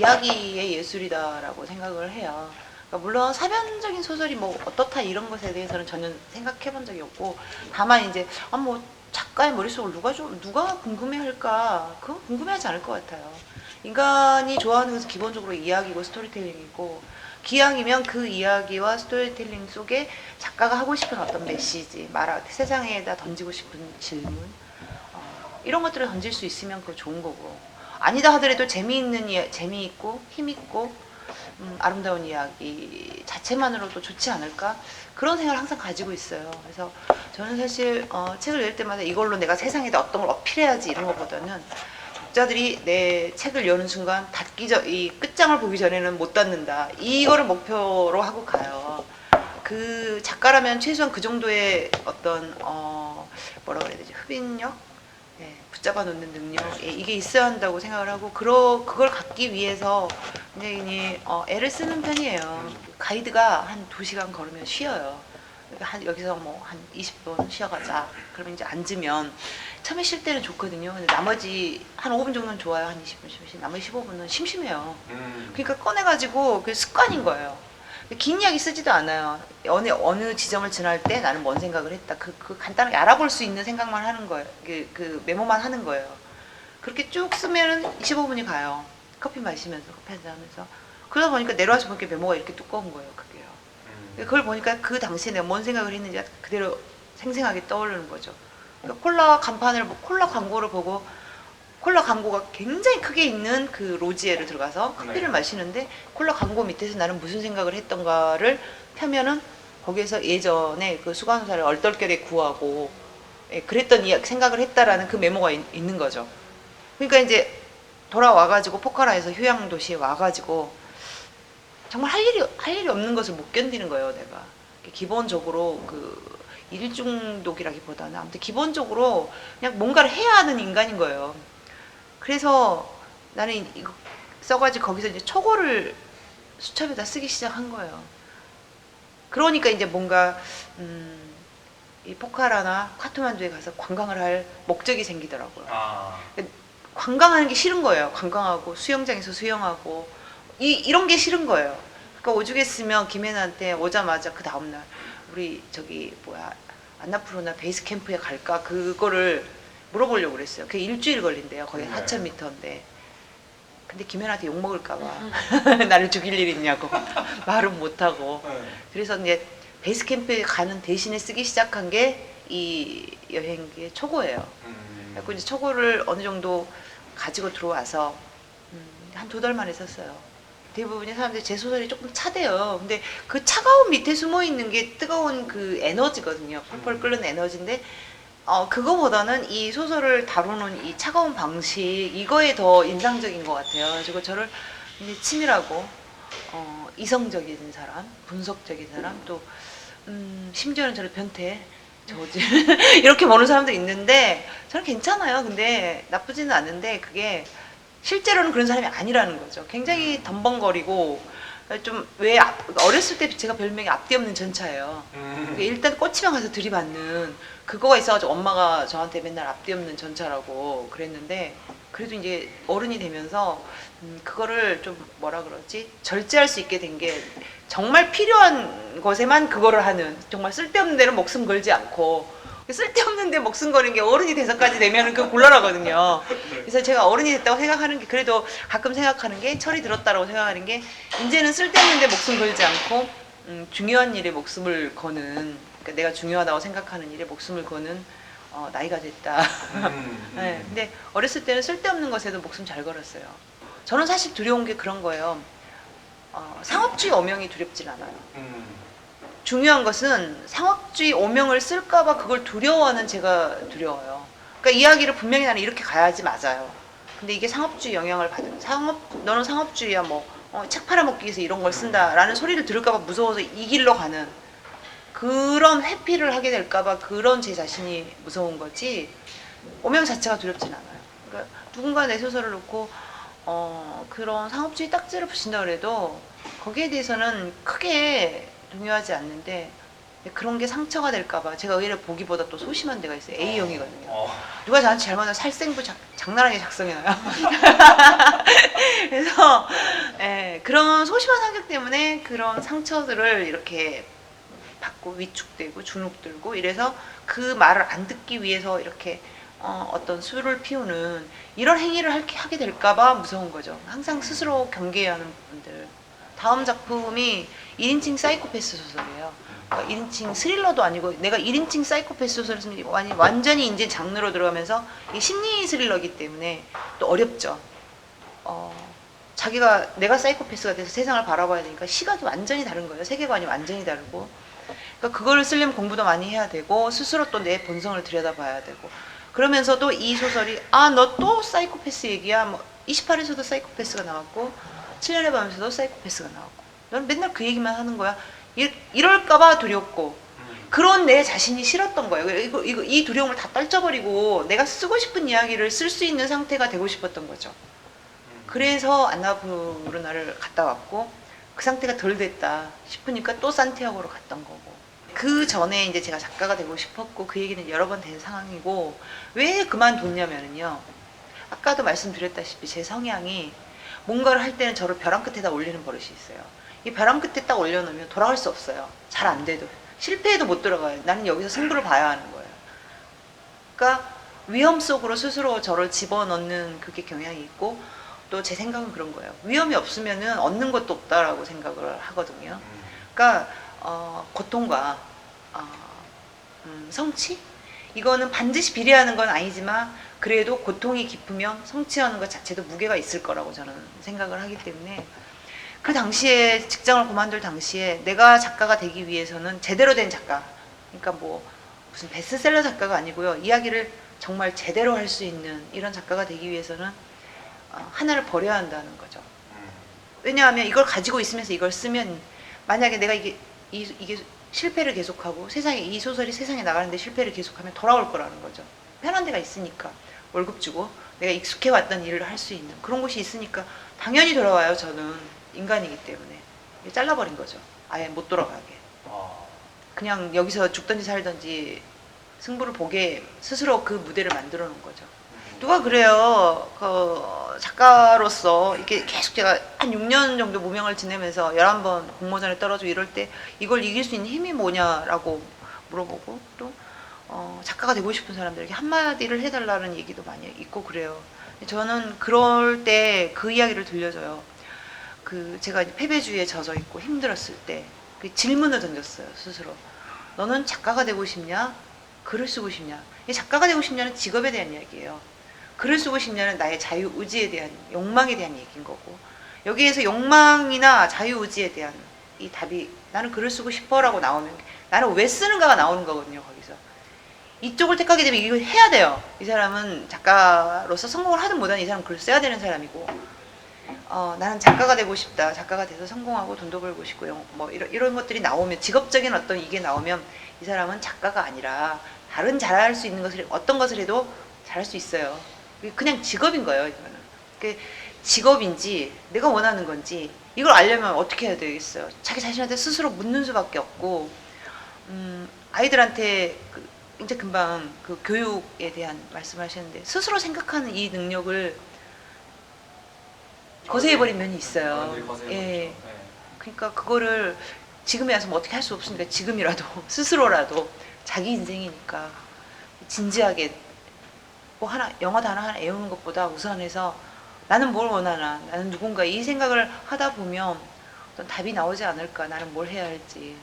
이야기의 예술이다라고 생각을 해요. 그러니까 물론 사변적인 소설이 뭐 어떻다 이런 것에 대해서는 전혀 생각해 본 적이 없고, 다만 이제 뭐 작가의 머릿속을 누가 궁금해할까? 그건 궁금해하지 않을 것 같아요. 인간이 좋아하는 것은 기본적으로 이야기고 스토리텔링이고, 기왕이면 그 이야기와 스토리텔링 속에 작가가 하고 싶은 어떤 메시지, 세상에다 던지고 싶은 질문, 이런 것들을 던질 수 있으면 그거 좋은 거고, 아니다 하더라도 재미있고 힘있고 아름다운 이야기 자체만으로도 좋지 않을까, 그런 생각을 항상 가지고 있어요. 그래서 저는 사실 책을 낼 때마다 이걸로 내가 세상에다 어떤 걸 어필해야지 이런 것보다는, 독자들이 내 책을 여는 순간 이 끝장을 보기 전에는 못 닫는다, 이거를 목표로 하고 가요. 그 작가라면 최소한 그 정도의 어떤 뭐라고 그래야 되지, 흡인력, 붙잡아 놓는 능력, 이게 있어야 한다고 생각을 하고, 그걸 갖기 위해서 굉장히 애를 쓰는 편이에요. 가이드가 한 2시간 걸으면 쉬어요. 여기서 뭐 한 20분 쉬어가자. 그러면 이제 앉으면 처음에 쉴 때는 좋거든요. 근데 나머지 한 5분 정도는 좋아요. 한 20분 쉬면 나머지 15분은 심심해요. 그러니까 꺼내가지고 그 습관인 거예요. 긴 이야기 쓰지도 않아요. 어느 지점을 지날 때 나는 뭔 생각을 했다. 그 간단하게 알아볼 수 있는 생각만 하는 거예요. 그 메모만 하는 거예요. 그렇게 쭉 쓰면은 25분이 가요. 커피 마시면서, 커피 한잔 하면서. 그러다 보니까 내려와서 보니까 메모가 이렇게 두꺼운 거예요. 그게요. 그걸 보니까 그 당시에 내가 뭔 생각을 했는지 그대로 생생하게 떠오르는 거죠. 그러니까 콜라 광고를 보고, 콜라 광고가 굉장히 크게 있는 그 로지에를 들어가서 커피를 마시는데, 콜라 광고 밑에서 나는 무슨 생각을 했던가를 펴면은 거기에서 예전에 그 수간호사를 얼떨결에 구하고 그랬던 생각을 했다라는 그 메모가 있는 거죠. 그러니까 이제 돌아와가지고 포카라에서 휴양도시에 와가지고 정말 할 일이 없는 것을 못 견디는 거예요, 내가. 기본적으로 그 일중독이라기보다는 아무튼 기본적으로 그냥 뭔가를 해야 하는 인간인 거예요. 그래서 나는 이거 써가지고 거기서 이제 초고를 수첩에다 쓰기 시작한 거예요. 그러니까 이제 뭔가 이 포카라나 카트만두에 가서 관광을 할 목적이 생기더라고요. 관광하는 게 싫은 거예요. 관광하고 수영장에서 수영하고 이런 게 싫은 거예요. 그러니까 오죽했으면 김혜나한테 오자마자 그 다음날 우리 안나푸르나 베이스 캠프에 갈까, 그거를 물어보려고 그랬어요. 그게 일주일 걸린대요. 거기 4,000m인데. 근데 김혜나한테 욕 먹을까봐 나를 죽일 일 있냐고 말은 못하고. 그래서 이제 베이스 캠프에 가는 대신에 쓰기 시작한 게 이 여행기의 초고예요. 그래서 이제 초고를 어느 정도 가지고 들어와서 한 2달 만에 썼어요. 대부분의 사람들이 제 소설이 조금 차대요. 근데 그 차가운 밑에 숨어 있는 게 뜨거운 그 에너지거든요. 펄펄 끓는 에너지인데, 그거보다는 이 소설을 다루는 이 차가운 방식, 이거에 더 인상적인 것 같아요. 그래서 저를 굉장히 치밀하고, 이성적인 사람, 분석적인 사람, 또, 심지어는 저를 변태, 이렇게 보는 사람도 있는데, 저는 괜찮아요. 근데 나쁘지는 않은데, 그게 실제로는 그런 사람이 아니라는 거죠. 굉장히 덤벙거리고, 좀 어렸을 때 제가 별명이 앞뒤 없는 전차예요. 일단 꽂히면 가서 들이받는 그거가 있어가지고 엄마가 저한테 맨날 앞뒤 없는 전차라고 그랬는데, 그래도 이제 어른이 되면서 그거를 좀 뭐라 그러지, 절제할 수 있게 된 게, 정말 필요한 것에만 그거를 하는, 정말 쓸데없는 데는 목숨 걸지 않고, 쓸데없는 데 목숨 거는 게 어른이 돼서까지 되면 그 곤란하거든요. 그래서 제가 어른이 됐다고 생각하는 게, 그래도 가끔 생각하는 게, 철이 들었다라고 생각하는 게, 이제는 쓸데없는 데 목숨 걸지 않고 중요한 일에 목숨을 거는, 그러니까 내가 중요하다고 생각하는 일에 목숨을 거는 나이가 됐다. 네, 근데 어렸을 때는 쓸데없는 것에도 목숨 잘 걸었어요. 저는 사실 두려운 게 그런 거예요. 상업주의 오명이 두렵진 않아요. 중요한 것은 상업주의 오명을 쓸까봐 그걸 두려워하는 제가 두려워요. 그러니까 이야기를 분명히 나는 이렇게 가야지 맞아요. 근데 이게 상업주의 영향을 받은, 너는 상업주의야, 책 팔아먹기 위해서 이런 걸 쓴다라는 소리를 들을까봐 무서워서 이 길로 가는, 그런 회피를 하게 될까봐 그런 제 자신이 무서운 거지, 오명 자체가 두렵진 않아요. 그러니까 누군가 내 소설을 놓고 그런 상업주의 딱지를 붙인다 그래도 거기에 대해서는 크게 동요하지 않는데, 그런 게 상처가 될까봐 제가 의외로 보기보다 또 소심한 데가 있어요. A형이거든요. 누가 저한테 잘못하면 살생부 장난하게 작성해놔요. 그래서 예, 그런 소심한 성격 때문에 그런 상처들을 이렇게 받고 위축되고 주눅들고 이래서 그 말을 안 듣기 위해서 이렇게 어떤 술을 피우는 이런 행위를 하게 될까봐 무서운 거죠. 항상 스스로 경계해야 하는 부분들. 다음 작품이 1인칭 사이코패스 소설이에요. 그러니까 1인칭 스릴러도 아니고 내가 1인칭 사이코패스 소설을 쓰면 완전히 이제 장르로 들어가면서 심리 스릴러이기 때문에 또 어렵죠. 자기가 내가 사이코패스가 돼서 세상을 바라봐야 되니까 시각이 완전히 다른 거예요. 세계관이 완전히 다르고. 그러니까 그걸 쓰려면 공부도 많이 해야 되고 스스로 또 내 본성을 들여다봐야 되고 그러면서도 이 소설이 너 또 사이코패스 얘기야. 뭐 28에서도 사이코패스가 나왔고 7년의 밤에서도 사이코패스가 나왔고 넌 맨날 그 얘기만 하는 거야. 이럴까봐 두렵고 그런 내 자신이 싫었던 거예요. 이 두려움을 다 떨쳐버리고 내가 쓰고 싶은 이야기를 쓸 수 있는 상태가 되고 싶었던 거죠. 그래서 안나푸르나를 갔다 왔고 그 상태가 덜 됐다 싶으니까 또 산티아고로 갔던 거고 그 전에 이제 제가 작가가 되고 싶었고 그 얘기는 여러 번 된 상황이고 왜 그만뒀냐면요. 아까도 말씀드렸다시피 제 성향이 뭔가를 할 때는 저를 벼랑 끝에다 올리는 버릇이 있어요. 이 벼랑 끝에 딱 올려놓으면 돌아갈 수 없어요. 잘 안 돼도. 실패해도 못 들어가요. 나는 여기서 승부를 봐야 하는 거예요. 그러니까 위험 속으로 스스로 저를 집어넣는 그게 경향이 있고 또 제 생각은 그런 거예요. 위험이 없으면은 얻는 것도 없다라고 생각을 하거든요. 그러니까 고통과 성취? 이거는 반드시 비례하는 건 아니지만 그래도 고통이 깊으면 성취하는 것 자체도 무게가 있을 거라고 저는 생각을 하기 때문에 그 당시에 직장을 그만둘 당시에 내가 작가가 되기 위해서는 제대로 된 작가, 그러니까 뭐 무슨 베스트셀러 작가가 아니고요. 이야기를 정말 제대로 할 수 있는 이런 작가가 되기 위해서는 하나를 버려야 한다는 거죠. 왜냐하면 이걸 가지고 있으면서 이걸 쓰면 만약에 내가 이게 실패를 계속하고 이 소설이 세상에 나가는데 실패를 계속하면 돌아올 거라는 거죠. 편한 데가 있으니까 월급 주고 내가 익숙해왔던 일을 할 수 있는 그런 곳이 있으니까 당연히 돌아와요. 저는 인간이기 때문에 잘라버린 거죠. 아예 못 돌아가게. 그냥 여기서 죽든지 살든지 승부를 보게 스스로 그 무대를 만들어 놓은 거죠. 누가 그래요. 작가로서 이렇게 계속 제가 한 6년 정도 무명을 지내면서 11번 공모전에 떨어지고 이럴 때 이걸 이길 수 있는 힘이 뭐냐라고 물어보고 또 작가가 되고 싶은 사람들에게 한마디를 해달라는 얘기도 많이 있고 그래요. 저는 그럴 때 그 이야기를 들려줘요. 제가 패배주의에 젖어 있고 힘들었을 때 그 질문을 던졌어요. 스스로. 너는 작가가 되고 싶냐? 글을 쓰고 싶냐? 작가가 되고 싶냐는 직업에 대한 이야기예요. 글을 쓰고 싶냐는 나의 자유의지에 대한 욕망에 대한 얘기인 거고 여기에서 욕망이나 자유의지에 대한 이 답이 나는 글을 쓰고 싶어라고 나오면 나는 왜 쓰는가가 나오는 거거든요. 거기서 이쪽을 택하게 되면 이걸 해야 돼요. 이 사람은 작가로서 성공을 하든 못하든 이 사람은 글을 써야 되는 사람이고 나는 작가가 되고 싶다. 작가가 돼서 성공하고 돈도 벌고 싶고 뭐 이런 것들이 나오면 직업적인 어떤 이게 나오면 이 사람은 작가가 아니라 다른 잘할 수 있는 것을 어떤 것을 해도 잘할 수 있어요. 그냥 직업인 거예요. 이거는 직업인지 내가 원하는 건지 이걸 알려면 어떻게 해야 되겠어요. 자기 자신한테 스스로 묻는 수밖에 없고 아이들한테 이제 금방 그 교육에 대한 말씀하셨는데 스스로 생각하는 이 능력을 거세해버린 면이 있어요. 예. 그러니까 그거를 지금에 와서 뭐 어떻게 할 수 없으니까 지금이라도 스스로라도 자기 인생이니까 진지하게 뭐 영어 단어 하나 외우는 것보다 우선해서 나는 뭘 원하나 나는 누군가 이 생각을 하다 보면 어떤 답이 나오지 않을까 나는 뭘 해야 할지